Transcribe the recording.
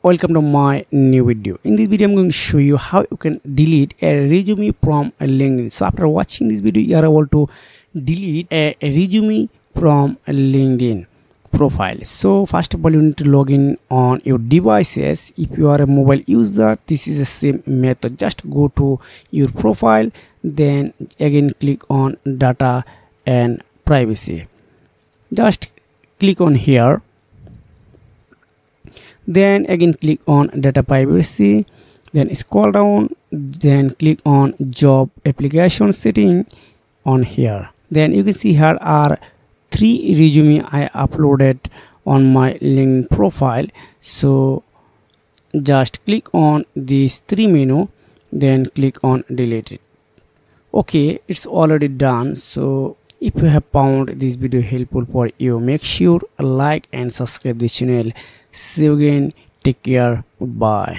Welcome to my new video. In this video I'm going to show you how you can delete a resume from a LinkedIn. So after watching this video you are able to delete a resume from a LinkedIn profile. So first of all you need to log in on your devices. If you are a mobile user, this is the same method. Just go to your profile, then again click on data and privacy. Just click on here, then again click on data privacy, then scroll down, then click on job application setting on here. Then you can see here are 3 resume I uploaded on my LinkedIn profile. So just click on these 3 menu, then click on delete it. Okay, it's already done. So if you have found this video helpful for you, make sure like and subscribe this channel. See you again. Take care. Goodbye.